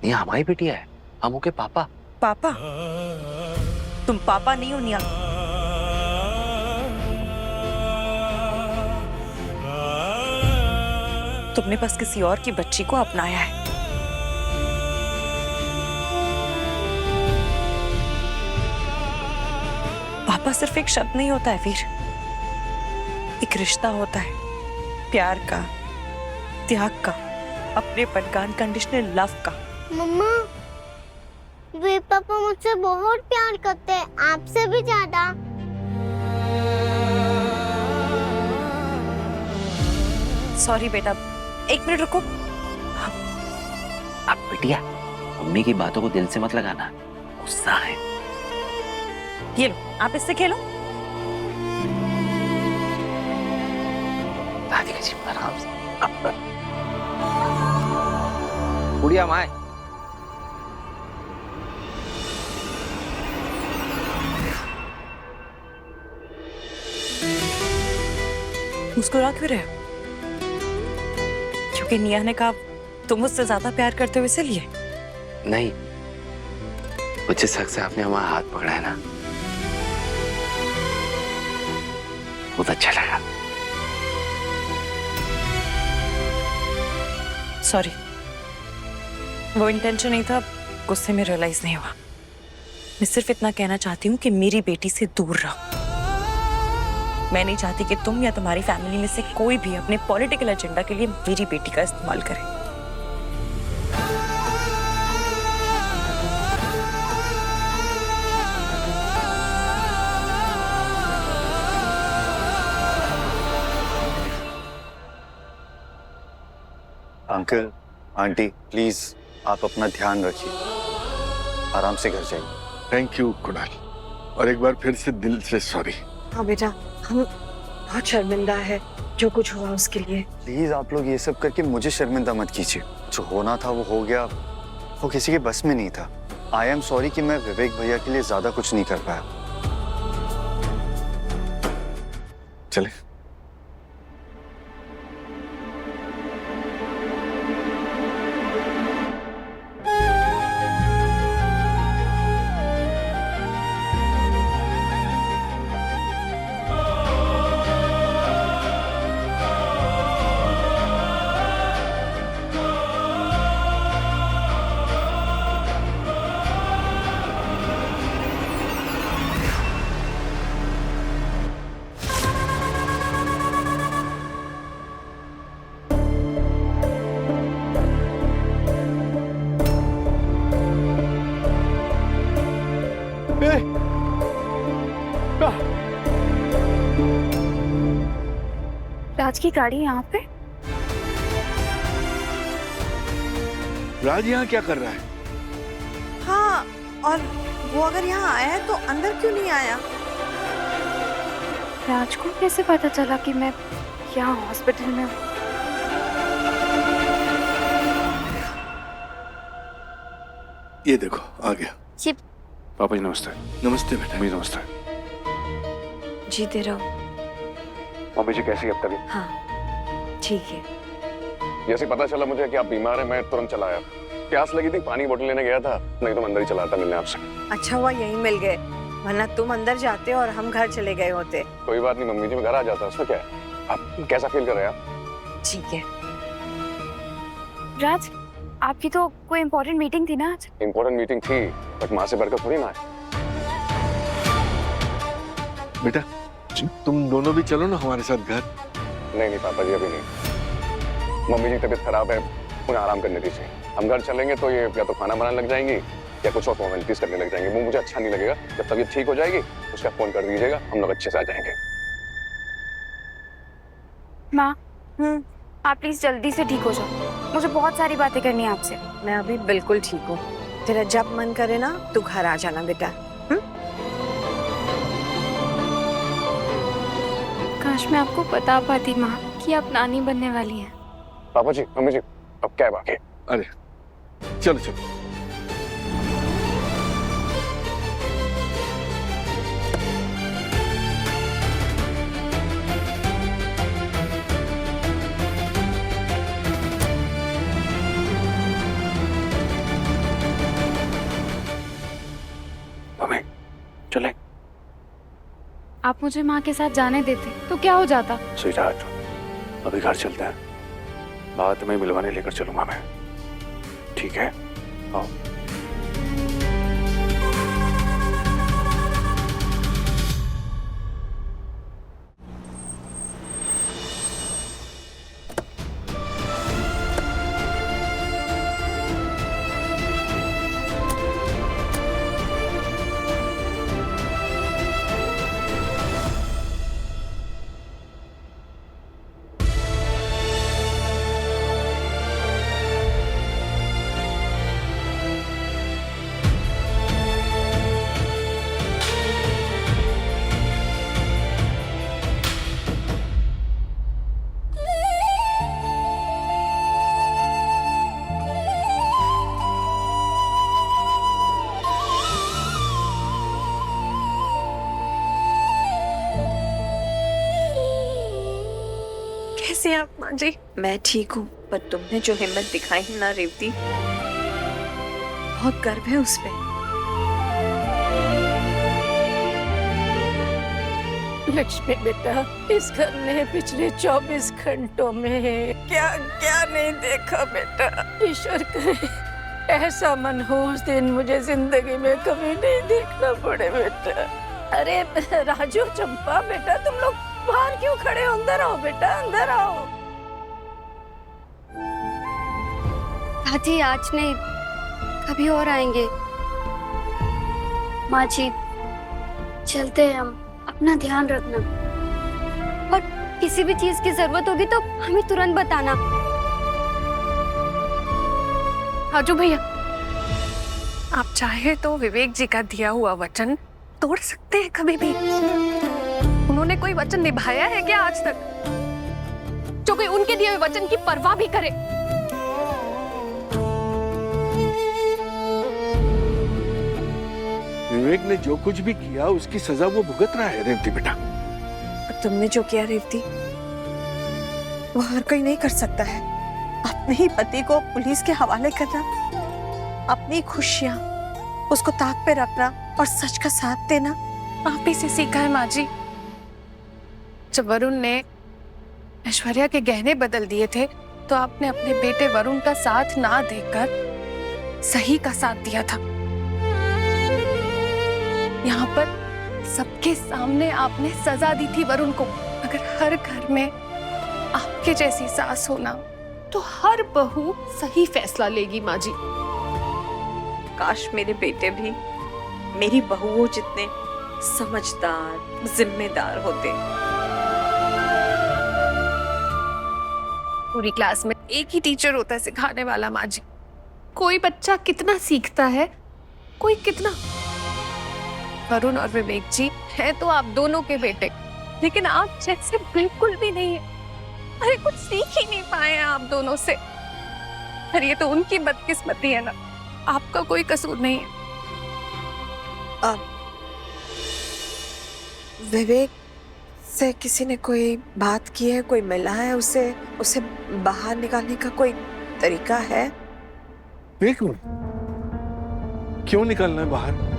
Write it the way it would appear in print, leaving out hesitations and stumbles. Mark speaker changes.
Speaker 1: ये हमारी बेटिया है, हम ओके पापा।
Speaker 2: पापा? तुम पापा नहीं हो निया। तुमने बस किसी और की बच्ची को अपनाया है। पापा सिर्फ एक शब्द नहीं होता है वीर, एक रिश्ता होता है, प्यार का, त्याग का, अपनेपन का, अनकंडीशनल लव का।
Speaker 3: मम्मा, वे पापा मुझसे बहुत प्यार करते हैं, आपसे भी ज्यादा।
Speaker 2: सॉरी बेटा, एक मिनट रुको।
Speaker 1: अब बेटिया, मम्मी की बातों को दिल से मत लगाना, गुस्सा है।
Speaker 2: ये लो, आप इससे खेलो।
Speaker 1: राधिका जी आराम से। गुड़िया माए।
Speaker 2: मुस्कुरा क्यों रहे हो? क्योंकि निया ने कहा तुम मुझसे ज्यादा प्यार करते हो इसलिए?
Speaker 1: नहीं, वो जिस हक से आपने हमारा हाथ पकड़ा है ना, बहुत अच्छा लगा।
Speaker 2: सॉरी, वो इंटेंशन नहीं था, गुस्से में रियलाइज नहीं हुआ। मैं सिर्फ इतना कहना चाहती हूँ कि मेरी बेटी से दूर रहो। मैं नहीं चाहती कि तुम या तुम्हारी फैमिली में से कोई भी अपने पॉलिटिकल एजेंडा के लिए मेरी बेटी का इस्तेमाल करे।
Speaker 4: अंकल, आंटी, प्लीज आप अपना ध्यान रखिए, आराम से घर जाइए।
Speaker 5: थैंक यू कुणाल, और एक बार फिर से दिल से सॉरी।
Speaker 6: हाँ बेटा, हम बहुत शर्मिंदा है जो कुछ हुआ उसके लिए।
Speaker 4: प्लीज आप लोग ये सब करके मुझे शर्मिंदा मत कीजिए। जो होना था वो हो गया, वो किसी के बस में नहीं था। आई एम सॉरी कि मैं विवेक भैया के लिए ज्यादा कुछ नहीं कर पाया।
Speaker 5: चले।
Speaker 7: राज की गाड़ी यहाँ पे?
Speaker 5: राज यहाँ क्या कर रहा है?
Speaker 6: हाँ, और वो अगर यहाँ आया है तो अंदर क्यों नहीं आया?
Speaker 7: राज को कैसे पता चला कि मैं यहाँ हॉस्पिटल में हूँ?
Speaker 5: ये देखो आ गया।
Speaker 3: जी
Speaker 8: पापा जी नमस्ते।
Speaker 5: नमस्ते बेटा।
Speaker 8: मम्मी नमस्ते।
Speaker 6: जीते रहो।
Speaker 8: मम्मी जी कैसी है अब तक?
Speaker 6: हाँ ठीक है।
Speaker 8: जैसे पता चला मुझे कि आप बीमार हैं, मैं तुरंत चला आया। प्यास लगी थी, पानी बोतल लेने गया था, नहीं तो मैं अंदर ही चला था मिलने आपसे।
Speaker 6: अच्छा हुआ यहीं मिल गए, वरना तुम अंदर जाते और हम घर चले गए होते।
Speaker 8: कोई बात नहीं मम्मी जी, मैं घर आ जाता, उसमें क्या है। आप कैसा फील कर रहे हैं आप?
Speaker 6: ठीक है।
Speaker 7: राज, आपकी तो कोई इम्पोर्टेंट मीटिंग थी ना आज?
Speaker 8: इम्पोर्टेंट मीटिंग थी, बट माँ से बढ़कर थोड़ी ना है।
Speaker 5: बेटा तुम दोनों भी चलो ना हमारे साथ घर।
Speaker 8: नहीं पापा जी अभी नहीं। मम्मी जी तबीयत खराब है, उन्हें आराम करने दीजिए। हम घर चलेंगे तो ये या तो खाना बनाने लग जाएंगी या कुछ और फॉर्मेलिटीज करने लग जाएंगे। वो मुझे अच्छा नहीं लगेगा। जब तबीयत ठीक हो जाएगी उसका फोन कर दीजिएगा, हम लोग अच्छे से आ जाएंगे।
Speaker 7: माँ, आप प्लीज जल्दी से ठीक हो जाओ, मुझे बहुत सारी बातें करनी है आपसे।
Speaker 6: मैं अभी बिल्कुल ठीक हूँ। तेरा जब मन करे ना तू घर आ जाना बेटा।
Speaker 7: काश मैं आपको बता पाती माँ कि आप नानी बनने वाली हैं।
Speaker 8: पापा जी मम्मी जी अब क्या है बाकी?
Speaker 5: अरे चलो चलो।
Speaker 7: आप मुझे माँ के साथ जाने देते तो क्या हो जाता?
Speaker 8: स्वीटहार्ट, अभी घर चलते हैं, बाद में मिलवाने लेकर चलूंगा मैं, ठीक है? आओ।
Speaker 2: कैसे हैं आप माँ जी? मैं ठीक हूँ, पर तुमने जो हिम्मत दिखाई ना रेवती, बहुत गर्व है उस पे।
Speaker 9: लक्ष्मी बेटा, इस घर ने पिछले 24 घंटों में क्या क्या नहीं देखा बेटा। ईश्वर करे ऐसा मनहूस दिन मुझे जिंदगी में कभी नहीं देखना पड़े बेटा। अरे राजू, चंपा बेटा, तुम लोग बाहर क्यों खड़े हो? अंदर आओ बेटा, अंदर आओ।
Speaker 7: दादी आज नहीं, कभी और आएंगे। माँ जी चलते हैं हम, अपना ध्यान रखना और किसी भी चीज की जरूरत होगी तो हमें तुरंत बताना।
Speaker 10: राजू भैया, आप चाहे तो विवेक जी का दिया हुआ वचन तोड़ सकते हैं कभी भी। उन्होंने कोई वचन निभाया है क्या आज तक, जो कोई उनके दिए हुए वचन की परवाह भी करे?
Speaker 5: विवेक ने जो कुछ भी किया उसकी सजा वो भुगत रहा है रेवती बेटा।
Speaker 6: और तुमने जो किया रेवती, वो हर कोई नहीं कर सकता है। अपने ही पति को पुलिस के हवाले करना, अपनी खुशियां उसको ताक पे रखना और सच का साथ देना
Speaker 10: आप ही से सीखा है माँ जी। जब वरुण ने ऐश्वर्या के गहने बदल दिए थे तो आपने अपने बेटे वरुण का साथ ना देकर सही का साथ दिया था। यहाँ पर सबके सामने आपने सजा दी थी वरुण को। अगर हर घर में आपके जैसी सास होना तो हर बहू सही फैसला लेगी माँ जी।
Speaker 2: काश मेरे बेटे भी मेरी बहुओं जितने समझदार, जिम्मेदार होते।
Speaker 10: पूरी क्लास में एक ही टीचर होता है सिखाने वाला माँ जी। कोई बच्चा कितना सीखता है, कोई कितना। वरुण और विवेक जी हैं तो आप दोनों के बेटे, लेकिन आप जैसे बिल्कुल भी नहीं है। अरे कुछ सीख ही नहीं पाए हैं आप दोनों से। अरे ये तो उनकी बदकिस्मती है ना, आपका कोई कसूर नहीं है।
Speaker 6: विवेक से किसी ने कोई बात की है, कोई मिला है उसे बाहर निकालने का कोई तरीका है?
Speaker 5: विवेक क्यों निकालना है बाहर?